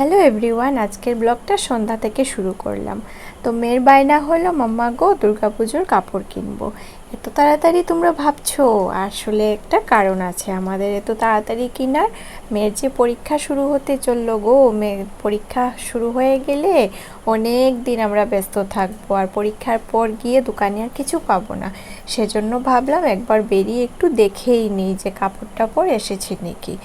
Hello everyone, আজকের ব্লগটা সন্ধ্যা থেকে শুরু করলাম। তো মেয়ের বায়না হলো, মাম্মা গো দুর্গাপুজোর কাপড় কিনবো। এত তাড়াতাড়ি তোমরা ভাবছো, আসলে একটা কারণ আছে আমাদের এত তাড়াতাড়ি কেনার। মেয়ের যে পরীক্ষা শুরু হতে চললো গো, মেয়ের পরীক্ষা শুরু হয়ে গেলে অনেক দিন আমরা ব্যস্ত থাকবো, আর পরীক্ষার পর গিয়ে দোকানে আর কিছু পাবো না। সেজন্য ভাবলাম একবার বেরিয়ে একটু দেখেই নিই যে কাপড় টাপড় এসেছে নাকি।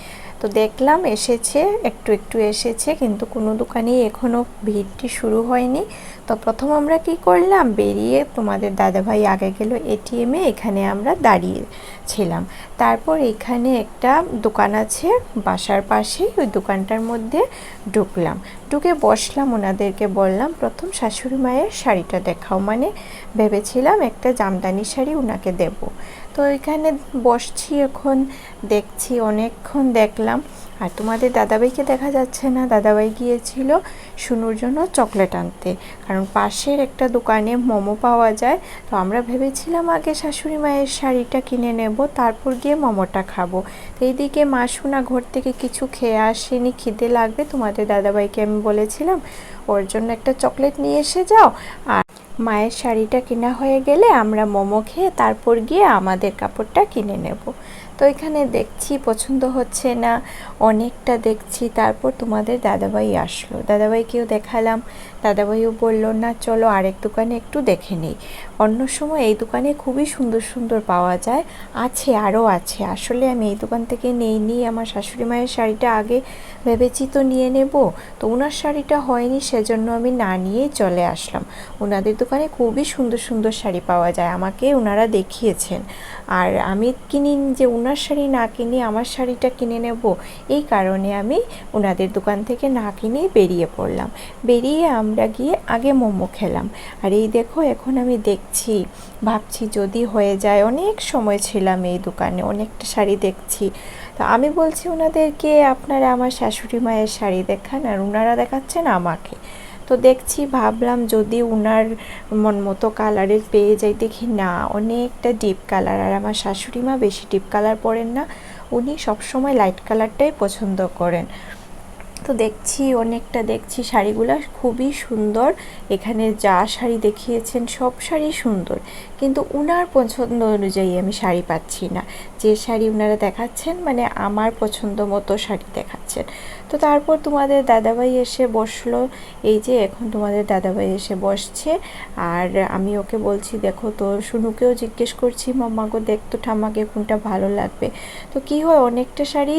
তো দেখলাম এসেছে, একটু একটু এসেছে, কিন্তু কোনো দোকানেই এখনও ভিড়টি শুরু হয়নি। তো প্রথম আমরা কি করলাম, বেরিয়ে তোমাদের দাদাভাই আগে গেল এটিএমে, এখানে আমরা দাঁড়িয়েছিলাম। তারপর এখানে একটা দোকান আছে বাসার পাশেই, ওই দোকানটার মধ্যে ঢুকলাম। ঢুকে বসলাম, ওনাদেরকে বললাম প্রথম শাশুড়ি মায়ের শাড়িটা দেখাও, মানে ভেবেছিলাম একটা জামদানি শাড়ি ওনাকে দেব। তো এখানে বসছি, এখন দেখছি, অনেকক্ষণ দেখলাম। আর তোমাদের দাদাভাইকে দেখা যাচ্ছে না, দাদাভাই গিয়েছিল শুনুর জন্য চকলেট আনতে, কারণ পাশের একটা দোকানে মোমো পাওয়া যায়। তো আমরা ভেবেছিলাম আগে শাশুড়ি মায়ের শাড়িটা কিনে নেব, তারপর গিয়ে মোমোটা খাবো। তো এইদিকে মা শোনা ঘর থেকে কিছু খেয়ে আসেনি, খিদে লাগবে। তোমাদের দাদাভাইকে আমি বলেছিলাম ওর জন্য একটা চকলেট নিয়ে এসে যাও, আর মায়ের শাড়িটা কেনা হয়ে গেলে আমরা মোমো খেয়ে তারপর গিয়ে আমাদের কাপড়টা কিনে নেব। তো এখানে দেখছি পছন্দ হচ্ছে না, অনেকটা দেখছি। তারপর তোমাদের দাদাভাই আসলো, দাদাভাইকেও দেখালাম। দাদাভাইও বললো না চলো আরেক দোকানে একটু দেখে নিই। অন্য সময় এই দোকানে খুবই সুন্দর সুন্দর পাওয়া যায়, আছে আরও আছে। আসলে আমি এই দোকান থেকে নিই, আমার শাশুড়ি মায়ের শাড়িটা আগে ভেবেছি তো নিয়ে নেব। তো ওনার শাড়িটা হয়নি, সেজন্য আমি না নিয়েই চলে আসলাম। ওনাদের দোকানে খুবই সুন্দর সুন্দর শাড়ি পাওয়া যায়, আমাকে ওনারা দেখিয়েছেন। আর আমি কিনি যে ওনার শাড়ি না কিনে আমার শাড়িটা কিনে নেব, এই কারণে আমি ওনাদের দোকান থেকে না কিনেই বেরিয়ে পড়লাম। বেরিয়ে আমরা গিয়ে আগে মোমো খেলাম। আর এই দেখো, এখন আমি দেখছি, ভাবছি যদি হয়ে যায়। অনেক সময় ছিলাম এই দোকানে, অনেকটা শাড়ি দেখছি। তো আমি বলছি ওনাদেরকে আপনারা আমার শাশুড়ি মায়ের শাড়ি দেখান, আর ওনারা দেখাচ্ছেন আমাকে। তো দেখছি, ভাবলাম যদি উনার মন মতো কালারের পেয়ে যাই। দেখি না, অনেকটা ডিপ কালার, আর আমার শাশুড়ি মা বেশি ডিপ কালার পরেন না, উনি সবসময় লাইট কালারটাই পছন্দ করেন। তো দেখছি, অনেকটা দেখছি, শাড়িগুলো খুবই সুন্দর। এখানে যা শাড়ি দেখিয়েছেন সব শাড়ি সুন্দর, কিন্তু উনার পছন্দ অনুযায়ী আমি শাড়ি পাচ্ছি না। যে শাড়ি উনারা দেখাচ্ছেন, মানে আমার পছন্দ মতো শাড়ি দেখাচ্ছেন। তো তারপর তোমাদের দাদাভাই এসে বসলো, এই যে এখন তোমাদের দাদাভাই এসে বসছে। আর আমি ওকে বলছি দেখো, তো শুনুকেও জিজ্ঞেস করছি, মাম্মা গো দেখ তো ঠাম্মাকে কোনটা ভালো লাগবে। তো কি হয়, অনেকটা শাড়ি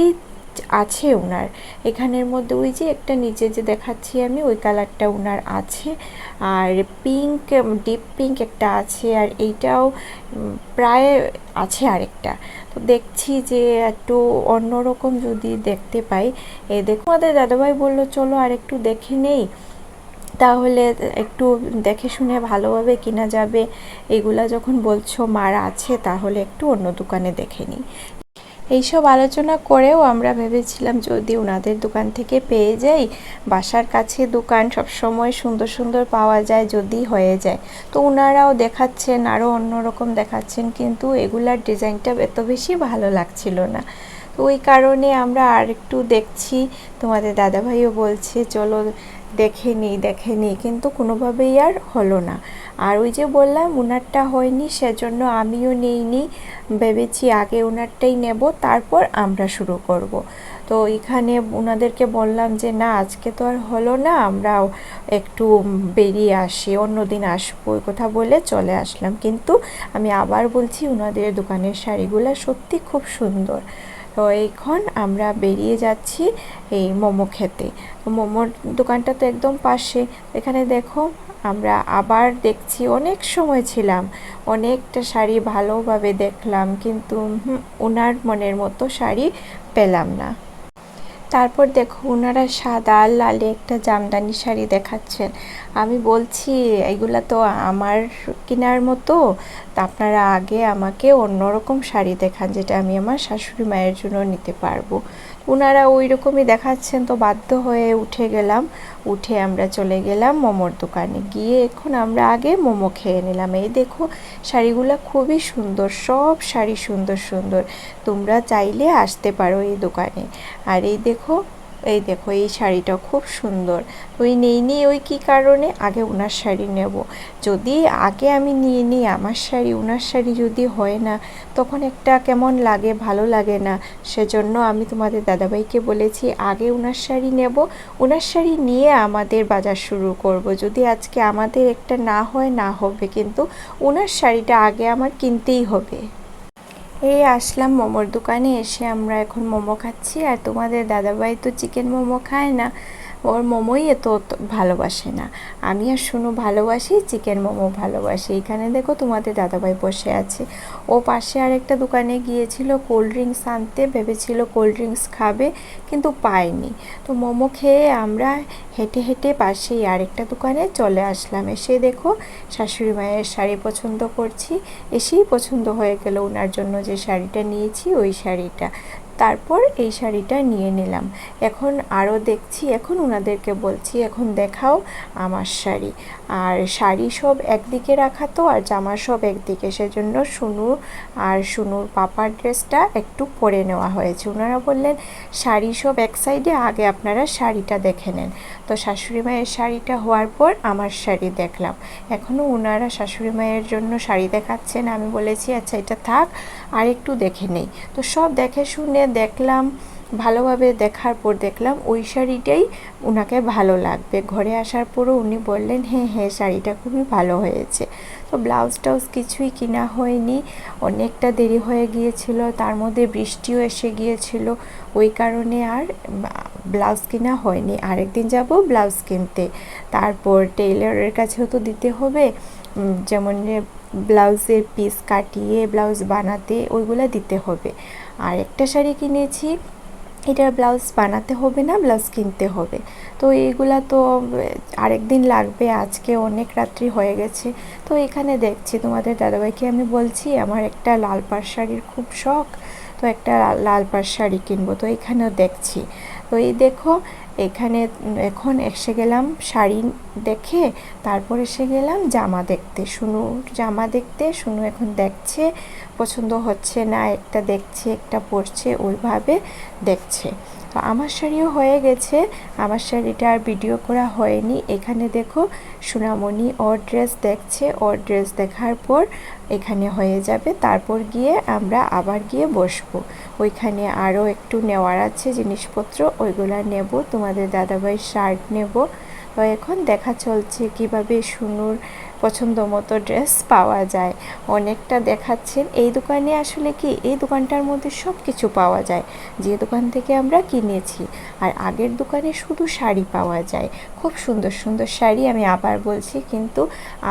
আছে ওনার এখানের মধ্যে, ওই যে একটা নিচে যে দেখাচ্ছি আমি, ওই কালারটা ওনার আছে। আর পিঙ্ক, ডিপ পিঙ্ক একটা আছে, আর এইটাও প্রায় আছে আরেকটা। তো দেখছি যে একটু অন্যরকম যদি দেখতে পাই। দেখো আমাদের দাদাভাই বললো চলো আর একটু দেখে নেই, তাহলে একটু দেখে শুনে ভালোভাবে কিনা যাবে। এগুলা যখন বলছো মার আছে, তাহলে একটু অন্য দোকানে দেখে নিই। এইসব আলোচনা করেও আমরা ভেবেছিলাম যদি ওনাদের দোকান থেকে পেয়ে যাই, বাসার কাছে দোকান, সব সময় সুন্দর সুন্দর পাওয়া যায়, যদি হয়ে যায়। তো ওনারাও দেখাচ্ছেন আরও অন্যরকম দেখাচ্ছেন, কিন্তু এগুলার ডিজাইনটা এত বেশি ভালো লাগছিল না। তো ওই কারণে আমরা আর একটু দেখছি। তোমাদের দাদাভাইও বলছে চলো দেখে নিই, কিন্তু কোনোভাবেই আর হলো না। আর ওই যে বললাম ওনারটা হয়নি, সেজন্য আমিও নিইনি, ভেবেছি আগে ওনারটাই নেব, তারপর আমরা শুরু করব। তো এখানে ওনাদেরকে বললাম যে না আজকে তো আর হলো না, আমরাও একটু বেরিয়ে আসি, অন্য দিন আসবো, ওই কথা বলে চলে আসলাম। কিন্তু আমি আবার বলছি, ওনাদের দোকানের শাড়িগুলো সত্যি খুব সুন্দর। তো এখন আমরা বেরিয়ে যাচ্ছি এই মোমো খেতে। মোমোর দোকানটা তো একদম পাশে। এখানে দেখো, আমরা আবার দেখছি, অনেক সময় ছিলাম, অনেকটা শাড়ি ভালোভাবে দেখলাম, কিন্তু ওনার মনের মতো শাড়ি পেলাম না। তারপর দেখো ওনারা সাদা লালে একটা জামদানি শাড়ি দেখাচ্ছেন। আমি বলছি এগুলা তো আমার কেনার মতো, তা আপনারা আগে আমাকে অন্যরকম শাড়ি দেখান, যেটা আমি আমার শাশুড়ি মায়ের জন্য নিতে পারবো। ওনারা ওই রকমই দেখাচ্ছেন, তো বাধ্য হয়ে উঠে গেলাম। উঠে আমরা চলে গেলাম মোমোর দোকানে। গিয়ে এখন আমরা আগে মোমো খেয়ে নিলাম। এই দেখো, শাড়িগুলো খুবই সুন্দর, সব শাড়ি সুন্দর সুন্দর, তোমরা চাইলে আসতে পারো এই দোকানে। আর এই দেখো, এই দেখো এই শাড়িটা খুব সুন্দর। ওই নেই ওই কী কারণে, আগে ওনার শাড়ি নেব। যদি আগে আমি নিয়ে নিই আমার শাড়ি, ওনার শাড়ি যদি হয় না তখন একটা কেমন লাগে, ভালো লাগে না। সেজন্য আমি তোমাদের দাদাভাইকে বলেছি আগে ওনার শাড়ি নেব, ওনার শাড়ি নিয়ে আমাদের বাজার শুরু করব। যদি আজকে আমাদের একটা না হয় না হবে, কিন্তু ওনার শাড়িটা আগে আমার কিনতেই হবে। এই আসলাম মোমোর দোকানে, এসে আমরা এখন মোমো খাচ্ছি। আর তোমাদের দাদাভাই তো চিকেন মোমো খায় না, ওর মোমোই এত ভালোবাসে না। আমি আর শুনু ভালোবাসি, চিকেন মোমো ভালোবাসি। এখানে দেখো তোমাদের দাদাভাই বসে আছে। ও পাশে আরেকটা দোকানে গিয়েছিল কোল্ড ড্রিঙ্কস আনতে, ভেবেছিল কোল্ড ড্রিঙ্কস খাবে কিন্তু পায়নি। তো মোমো খেয়ে আমরা হেঁটে হেঁটে পাশেই আরেকটা দোকানে চলে আসলাম। এসে দেখো শাশুড়ি মায়ের শাড়ি পছন্দ করছি, এসেই পছন্দ হয়ে গেল ওনার জন্য যে শাড়িটা নিয়েছি ওই শাড়িটা। তারপর এই শাড়িটা নিয়ে নিলাম। এখন আরও দেখছি, এখন ওনাদেরকে বলছি এখন দেখাও আমার শাড়ি। আর শাড়ি সব একদিকে রাখা তো, আর জামা সব একদিকে, সেজন্য শুনু আর শুনুর পাপার ড্রেসটা একটু পরে নেওয়া হয়েছে। ওনারা বললেন শাড়ি সব এক সাইডে, আগে আপনারা শাড়িটা দেখে নেন। তো শাশুড়ি মায়ের শাড়িটা হওয়ার পর আমার শাড়ি দেখলাম। এখনও ওনারা শাশুড়ি মায়ের জন্য শাড়ি দেখাচ্ছেন। আমি বলেছি আচ্ছা এটা থাক, আর একটু দেখে নেই। তো সব দেখে শুনে দেখলাম, ভালোভাবে দেখার পর দেখলাম ওই শাড়িটাই ওনাকে ভালো লাগবে। ঘরে আসার পরও উনি বললেন হ্যাঁ হ্যাঁ শাড়িটা খুবই ভালো হয়েছে। তো ব্লাউজ টাউজ কিছুই কিনা হয়নি, অনেকটা দেরি হয়ে গিয়েছিল, তার মধ্যে বৃষ্টিও এসে গিয়েছিল, ওই কারণে আর ব্লাউজ কিনা হয়নি। আরেকদিন যাব ব্লাউজ কিনতে। তারপর টেইলরের কাছেও তো দিতে হবে, যেমন ব্লাউজের পিস কাটিয়ে ব্লাউজ বানাতে ওইগুলো দিতে হবে। আর একটা শাড়ি কিনেছি, এটার ব্লাউজ বানাতে হবে না, ব্লাউজ কিনতে হবে। তো এইগুলা তো আরেকদিন লাগবে, আজকে অনেক রাত্রি হয়ে গেছে। তো এখানে দেখছি তোমাদের দাদাভাইকে আমি বলছি আমার একটা লাল পাড় শাড়ির খুব শখ, তো একটা লাল পাড় শাড়ি কিনবো। তো এখানেও দেখছি। তো এই দেখো এখানে এখন এসে গেলাম শাড়ি দেখে, তারপর এসে গেলাম জামা দেখতে, শুনু জামা দেখতে। শুনু এখন দেখছে, পছন্দ হচ্ছে না, একটা দেখছে একটা পরছে, ওইভাবে দেখছে। তো আমার শাড়িও হয়ে গেছে, আমার শাড়িটা আর ভিডিও করা হয়নি। এখানে দেখো সোনামণি ওর ড্রেস দেখছে, ওর ড্রেস দেখার পর এখানে হয়ে যাবে, তারপর গিয়ে আমরা আবার গিয়ে বসবো। ওইখানে আরও একটু নেওয়ার আছে জিনিসপত্র, ওইগুলা নেব, তোমাদের দাদাভাই শার্ট নেব। তো এখন দেখা চলছে কিভাবে শুনুর পছন্দ মতো ড্রেস পাওয়া যায়। অনেকটা দেখাচ্ছেন। এই দোকানে আসলে কি, এই দোকানটার মধ্যে সব কিছু পাওয়া যায় যে দোকান থেকে আমরা কিনেছি। আর আগের দোকানে শুধু শাড়ি পাওয়া যায়, খুব সুন্দর সুন্দর শাড়ি। আমি আবার বলছি, কিন্তু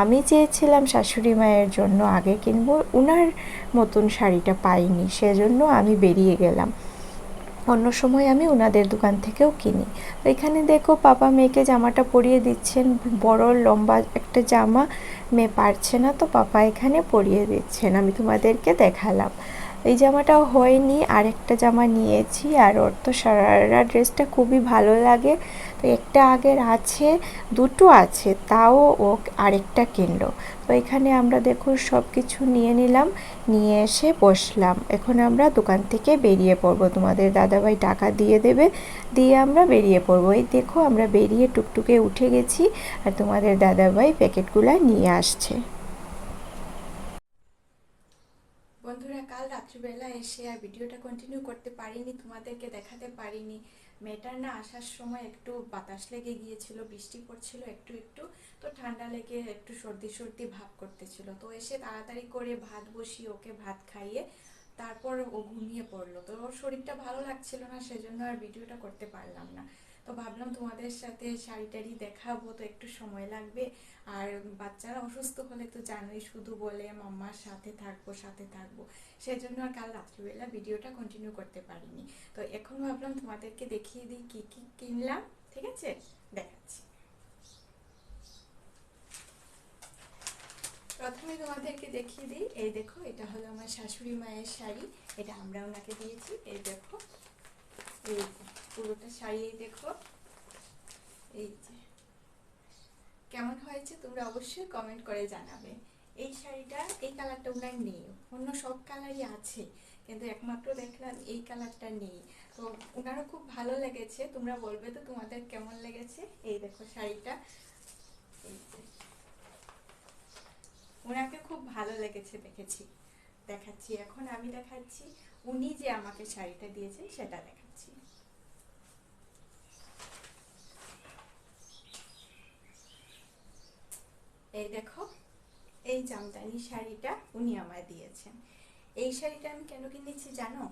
আমি চেয়েছিলাম শাশুড়ি মায়ের জন্য আগে কিনবো, ওনার মতন শাড়িটা পাইনি, সেজন্য আমি বেরিয়ে গেলাম। অন্য সময় আমি ওনাদের দোকান থেকেও কিনি। তো এখানে দেখো পাপা মেয়েকে জামাটা পরিয়ে দিচ্ছেন, বড় লম্বা একটা জামা, মেয়ে পারছে না, তো পাপা এখানে পরিয়ে দিচ্ছেন, আমি তোমাদেরকে দেখালাম। এই জামাটাও হয়নি, আরেকটা জামা নিয়েছি। আর ওর তো সারারা ড্রেসটা খুবই ভালো লাগে, তো একটা আগের আছে, দুটো আছে, তাও ও আরেকটা কিনলো। তো এখানে আমরা দেখো সব কিছু নিয়ে নিলাম, নিয়ে এসে বসলাম। এখন আমরা দোকান থেকে বেরিয়ে পড়বো, তোমাদের দাদাভাই টাকা দিয়ে দেবে, দিয়ে আমরা বেরিয়ে পড়বো। এই দেখো আমরা বেরিয়ে টুকটুকে উঠে গেছি, আর তোমাদের দাদাভাই প্যাকেটগুলো নিয়ে আসছে। বন্ধুরা, কাল রাত্রিবেলা এসে আর ভিডিওটা কন্টিনিউ করতে পারিনি, তোমাদেরকে দেখাতে পারিনি। মেয়েটার না আসার সময় একটু বাতাস লেগে গিয়েছিল, বৃষ্টি পড়ছিল একটু একটু, তো ঠান্ডা লেগে একটু সর্দি সর্দি ভাব করতেছিল। তো এসে তাড়াতাড়ি করে ভাত বসিয়ে ওকে ভাত খাইয়ে তারপর ও ঘুমিয়ে পড়লো। তো ওর শরীরটা ভালো লাগছিল না, সেজন্য আর ভিডিওটা করতে পারলাম না। তো ভাবলাম তোমাদের সাথে শাড়ি টাড়ি দেখাবো, তো একটু সময় লাগবে। আর বাচ্চারা অসুস্থ হলে তো জানোই, শুধু বলে মাম্মার সাথে থাকবো সাথে থাকবো, সেজন্য আর কাল রাত্রিবেলা ভিডিওটা কন্টিনিউ করতে পারিনি। তো এখন ভাবলাম তোমাদেরকে দেখিয়ে দিই কি কি কিনলাম। ঠিক আছে, দেখাচ্ছি। প্রথমে তোমাদেরকে দেখিয়ে দিই, এই দেখো এটা হলো আমার শাশুড়ি মায়ের শাড়ি, এটা আমরা ওনাকে দিয়েছি। এই দেখো এই পুরোটা শাড়ি, এই দেখো, এই যে কেমন হয়েছে তোমরা অবশ্যই কমেন্ট করে জানাবে। এই শাড়িটা এই কালারটা ওনার নেই, অন্য সব কালারই আছে, কিন্তু একমাত্র দেখলাম এই কালারটা নেই। তো ওনারও খুব ভালো লেগেছে, তোমরা বলবে তো তোমাদের কেমন লেগেছে। এই দেখো শাড়িটা, এই যে ওনাকে খুব ভালো লেগেছে দেখেছি। দেখাচ্ছি, এখন আমি দেখাচ্ছি উনি যে আমাকে শাড়িটা দিয়েছেন সেটা দেখাচ্ছি। এই দেখো, এই জামদানি শাড়িটা উনি আমায় দিয়েছেন। এই শাড়িটা আমি কেন কিনেছি জানো?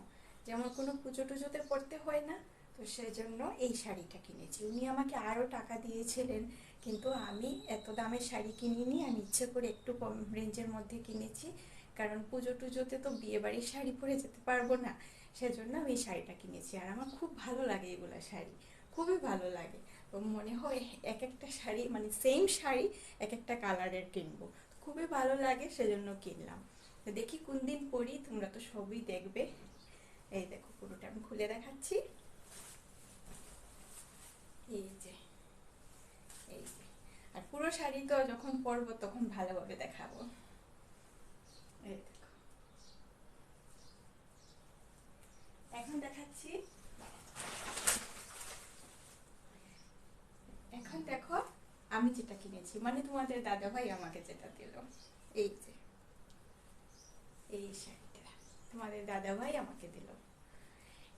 যেমন কোনো পুজো টুজোতে পরতে হয় না, তো সেজন্য এই শাড়িটা কিনেছি। উনি আমাকে আরও টাকা দিয়েছিলেন, কিন্তু আমি এত দামের শাড়ি কিনিনি, আমি ইচ্ছে করে একটু কম রেঞ্জের মধ্যে কিনেছি। কারণ পুজো টুজোতে তো বিয়েবাড়ির শাড়ি পরে যেতে পারবো না, সেজন্য আমি এই শাড়িটা কিনেছি। আর আমার খুব ভালো লাগে এগুলো শাড়ি, খুবই ভালো লাগে। তো মনে হয় এক একটা শাড়ি মানে সেম শাড়ি এক একটা কালারের কিনবো, খুবই ভালো লাগে, সেজন্য কিনলাম। তো দেখি কোন দিন পরি, তোমরা তো সবই দেখবে। এই দেখো পুরোটা আমি খুলে দেখাচ্ছি। এই যে, এই যে, আর পুরো শাড়ি তো যখন পরবো তখন ভালোভাবে দেখাবো। এই দেখো, এখন দেখাচ্ছি। এখন দেখো আমি যেটা কিনেছি, মানে তোমাদের দাদা ভাই আমাকে যেটা দিল। এই যে এই শাড়িটা তোমাদের দাদা ভাই আমাকে দিল।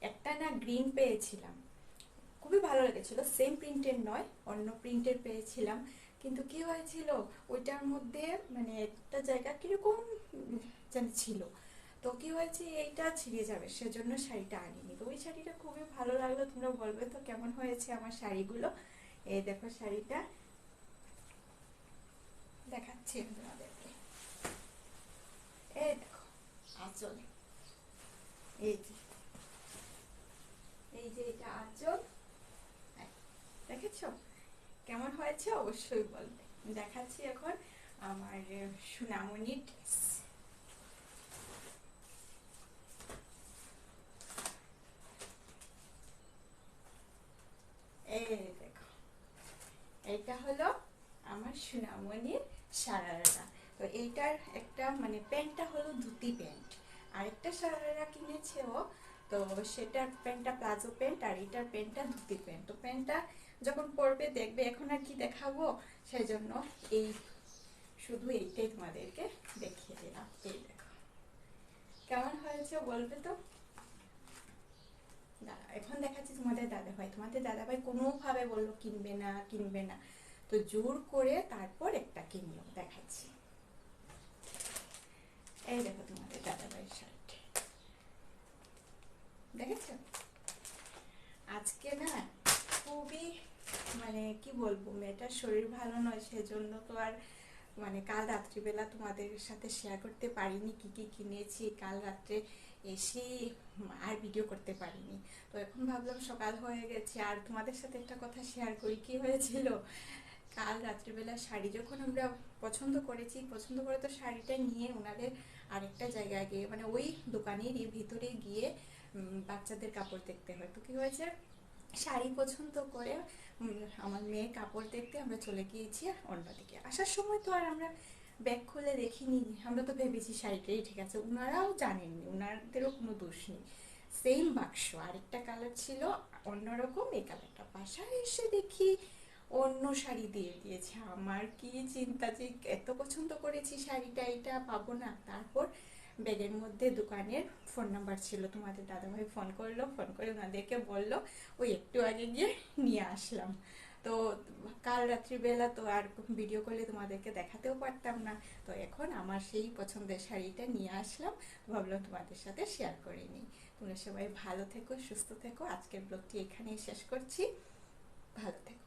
একটা না গ্রিন পেয়েছিলাম, খুবই ভালো লেগেছিল, সেম প্রিন্টের নয়, অন্য প্রিন্টের পেয়েছিলাম। কিন্তু কি হয়েছিল, ওইটার মধ্যে মানে একটা জায়গা কিরকম যেন ছিল। তো কি হয়েছে, এইটা ছিঁড়ে যাবে, সেজন্য শাড়িটা আনিনি। তো ওই শাড়িটা খুবই ভালো লাগলো, তোমরা বলবে তো কেমন হয়েছে আমার শাড়িগুলো। এই দেখো শাড়িটা দেখাচ্ছি আমি তোমাদেরকে। এই দেখো আঁচল, এই যে, এই যে এটা আঁচল, দেখেছো কেমন হয়েছে অবশ্যই বলবে। দেখাচ্ছি এখন আমার সোনামণি ড্রেস। এই দেখো, এইটা হলো আমার সোনামণির সারারা। তো এইটার একটা মানে প্যান্টটা হলো ধুতি প্যান্ট, আরেকটা সারারা কিনেছে ও। তো সেটার প্যান্টটা প্লাজো প্যান্ট, আর এটার প্যান্টটা ধুতি প্যান্ট। তো প্যান্টটা যখন পরবে দেখবে, এখন আর কি দেখাবো, সেই জন্য এই শুধু এইটাই তোমাদেরকে দেখিয়ে দিলাম। এই দেখো কেমন হয়েছে বলবে তো। দাঁড়া, এখন দেখাচ্ছি তোমাদের দাদাভাই। তোমাদের দাদাভাই কোনোভাবে বললো কিনবে না কিনবে না, তো জোর করে তারপর একটা কিনলো, দেখাচ্ছি। এই দেখো তোমাদের দাদাভাইয়ের শার্ট, দেখেছো? আজকে না খুবই মানে কি বলবো, মেয়েটার শরীর ভালো নয়, সেজন্য তো আর মানে কাল রাত্রিবেলা তোমাদের সাথে শেয়ার করতে পারিনি কি কি কিনেছি। কাল রাত্রে এসে আর ভিডিও করতে পারিনি। তো এখন ভাবলাম সকাল হয়ে গেছে আর তোমাদের সাথে একটা কথা শেয়ার করি। কি হয়েছিল, কাল রাত্রিবেলা শাড়ি যখন আমরা পছন্দ করেছি, পছন্দ করে তো শাড়িটা নিয়ে ওনাদের আরেকটা জায়গায় গিয়ে মানে ওই দোকানেরই ভিতরে গিয়ে বাচ্চাদের কাপড় দেখতে হয়। তো কি হয়েছে, শাড়ি পছন্দ করে আমার মেয়ের কাপড় দেখতে আমরা চলে গিয়েছি অন্যদিকে। আসার সময় তো আর আমরা ব্যাগ খুলে দেখিনি, আমরা তো ভেবেছি শাড়িটাই ঠিক আছে, ওনারাও জানেননি, ওনাদেরও কোনো দোষ নেই। সেম বাক্স, আরেকটা কালার ছিল অন্যরকম, এই কালারটা। বাসায় এসে দেখি অন্য শাড়ি দিয়ে দিয়েছে। আমার কি চিন্তা, যে এত পছন্দ করেছি শাড়িটা, এটা পাবো না। তারপর ব্যাগের মধ্যে দোকানের ফোন নাম্বার ছিল, তোমাদের দাদাভাই ফোন করলো, ফোন করে ওনাদেরকে বললো, ওই একটু আগে গিয়ে নিয়ে আসলাম। তো কাল রাত্রিবেলা তো আর ভিডিও করলে তোমাদেরকে দেখাতেও পারতাম না। তো এখন আমার সেই পছন্দের শাড়িটা নিয়ে আসলাম, ভাবলাম তোমাদের সাথে শেয়ার করে নিই। তোমরা সবাই ভালো থেকো, সুস্থ থেকো। আজকের ব্লগটি এখানেই শেষ করছি, ভালো থেকো।